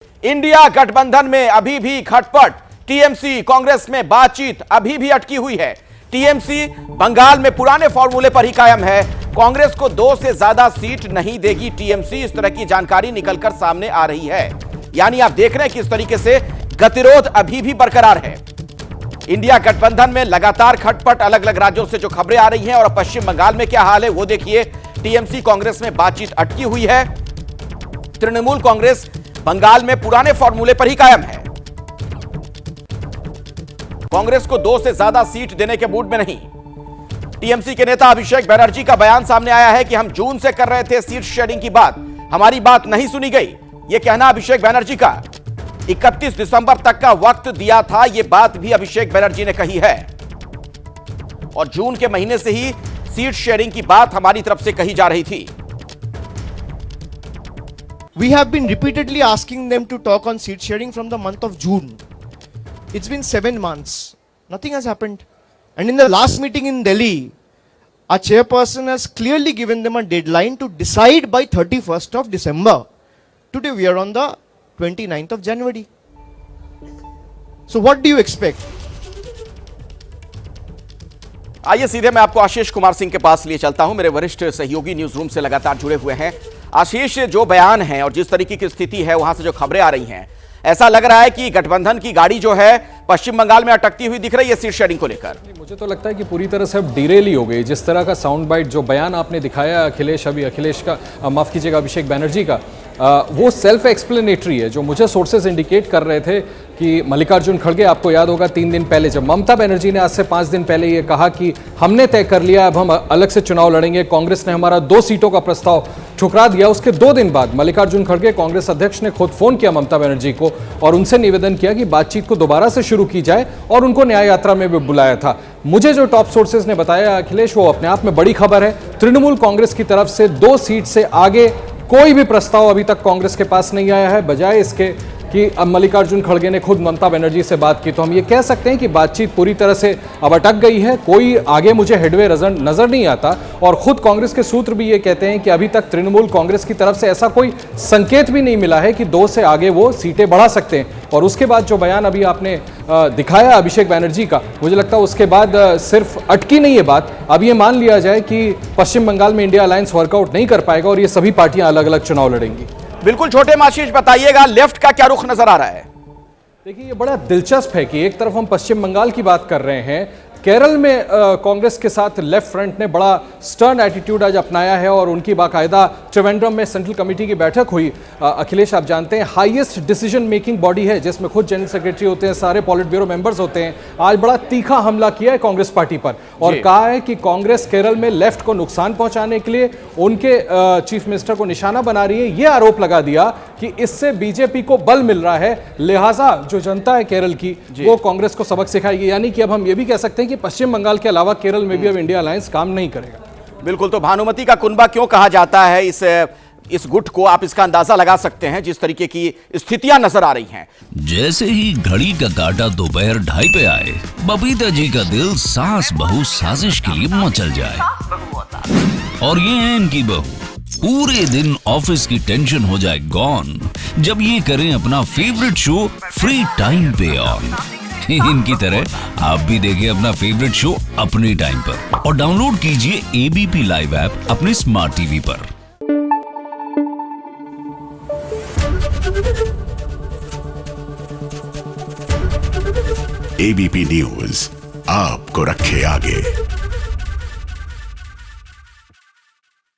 India गठबंधन में अभी भी खटपट, टीएमसी कांग्रेस में बातचीत अभी भी अटकी हुई है। टीएमसी बंगाल में पुराने फॉर्मूले पर ही कायम है। कांग्रेस को 2 से ज्यादा सीट नहीं देगी टीएमसी, इस तरह की जानकारी निकलकर सामने आ रही है। यानी आप देख रहे हैं कि इस तरीके से गतिरोध अभी भी बरकरार है। इंडिया गठबंधन में लगातार खटपट, अलग अलग राज्यों से जो खबरें आ रही हैं और पश्चिम बंगाल में क्या हाल है वो देखिए। टीएमसी कांग्रेस में बातचीत अटकी हुई है। तृणमूल कांग्रेस बंगाल में पुराने फॉर्मूले पर ही कायम है। कांग्रेस को 2 से ज्यादा सीट देने के मूड में नहीं। टीएमसी के नेता अभिषेक बनर्जी का बयान सामने आया है कि हम जून से कर रहे थे सीट शेयरिंग की बात, हमारी बात नहीं सुनी गई। यह कहना अभिषेक बनर्जी का। 31 दिसंबर तक का वक्त दिया था, यह बात भी अभिषेक बनर्जी ने कही है। और जून के महीने से ही सीट शेयरिंग की बात हमारी तरफ से कही जा रही थी। We have been repeatedly asking them to talk on seat sharing from the month of June. It's been 7 months. Nothing has happened. And in the last meeting in Delhi, our chairperson has clearly given them a deadline to decide by 31st of December. Today we are on the 29th of January. So what do you expect? आइए सीधे मैं आपको आशीष कुमार सिंह के पास लिए चलता हूं। मेरे वरिष्ठ सहयोगी न्यूज रूम से लगातार जुड़े हुए हैं। आशीष, जो बयान है और जिस तरीके की स्थिति है, वहां से जो खबरें आ रही हैं, ऐसा लग रहा है कि गठबंधन की गाड़ी जो है पश्चिम बंगाल में अटकती हुई दिख रही है सीट शेयरिंग को लेकर। मुझे तो लगता है कि पूरी तरह से अब डिरेल ही हो गई। जिस तरह का साउंड बाइट, जो बयान आपने दिखाया अखिलेश का, माफ कीजिएगा, अभिषेक बनर्जी का, वो सेल्फ एक्सप्लेनेटरी है। जो मुझे सोर्सेज इंडिकेट कर रहे थे कि मल्लिकार्जुन खड़गे, आपको याद होगा 3 दिन पहले जब ममता बनर्जी ने आज से 5 दिन पहले ये कहा कि हमने तय कर लिया, अब हम अलग से चुनाव लड़ेंगे, कांग्रेस ने हमारा 2 सीटों का प्रस्ताव ठुकरा दिया। उसके 2 दिन बाद मल्लिकार्जुन खड़गे कांग्रेस अध्यक्ष ने खुद फोन किया ममता बनर्जी को और उनसे निवेदन किया कि बातचीत को दोबारा से शुरू की जाए और उनको न्याय यात्रा में भी बुलाया था। मुझे जो टॉप सोर्सेज ने बताया अखिलेश, वो अपने आप में बड़ी खबर है। तृणमूल कांग्रेस की तरफ से 2 सीट से आगे कोई भी प्रस्ताव अभी तक कांग्रेस के पास नहीं आया है। बजाय इसके कि अब मल्लिकार्जुन खड़गे ने खुद ममता बनर्जी से बात की, तो हम ये कह सकते हैं कि बातचीत पूरी तरह से अब अटक गई है। कोई आगे मुझे हेडवे नजर नहीं आता और खुद कांग्रेस के सूत्र भी ये कहते हैं कि अभी तक तृणमूल कांग्रेस की तरफ से ऐसा कोई संकेत भी नहीं मिला है कि 2 से आगे वो सीटें बढ़ा सकते हैं। और उसके बाद जो बयान अभी आपने दिखाया अभिषेक बनर्जी का, मुझे लगता है उसके बाद सिर्फ अटकी नहीं है बात। अब ये मान लिया जाए कि पश्चिम बंगाल में इंडिया अलायंस वर्कआउट नहीं कर पाएगा और ये सभी पार्टियां अलग अलग चुनाव लड़ेंगी। बिल्कुल, छोटे आशीष बताइएगा, लेफ्ट का क्या रुख नजर आ रहा है? देखिए, ये बड़ा दिलचस्प है कि एक तरफ हम पश्चिम बंगाल की बात कर रहे हैं, केरल में कांग्रेस के साथ लेफ्ट फ्रंट ने बड़ा स्टर्न एटीट्यूड आज अपनाया है और उनकी बाकायदा त्रिवेंद्रम में सेंट्रल कमेटी की बैठक हुई। अखिलेश, आप जानते हैं हाईएस्ट डिसीजन मेकिंग बॉडी है जिसमें खुद जनरल सेक्रेटरी होते हैं, सारे पॉलिट ब्यूरो मेंबर्स होते हैं। आज बड़ा तीखा हमला किया है कांग्रेस पार्टी पर और कहा है कि कांग्रेस केरल में लेफ्ट को नुकसान पहुंचाने के लिए उनके चीफ मिनिस्टर को निशाना बना रही है। यह आरोप लगा दिया कि इससे बीजेपी को बल मिल रहा है, लिहाजा जो जनता है केरल की वो कांग्रेस को सबक सिखाएगी। यानी कि अब हम ये भी कह सकते हैं कि पश्चिम बंगाल के अलावा केरल में भी अब इंडिया अलायंस काम नहीं करेगा। बिल्कुल, तो भानुमति का कुनबा क्यों कहा जाता है इस गुट को, आप इसका अंदाजा लगा सकते हैं जिस तरीके की स्थितियां नजर आ रही हैं। जैसे ही घड़ी का काटा दोपहर 2:30 पे आए, बबीता जी का दिल सास बहू साजिश के लिए मचल जाए। और ये है इनकी बहू, पूरे दिन ऑफिस की टेंशन हो जाए गॉन जब ये करें अपना फेवरेट शो फ्री टाइम पे ऑन। इनकी तरह आप भी देखिए अपना फेवरेट शो अपने टाइम पर और डाउनलोड कीजिए एबीपी लाइव ऐप अपने स्मार्ट टीवी पर। एबीपी न्यूज आपको रखे आगे।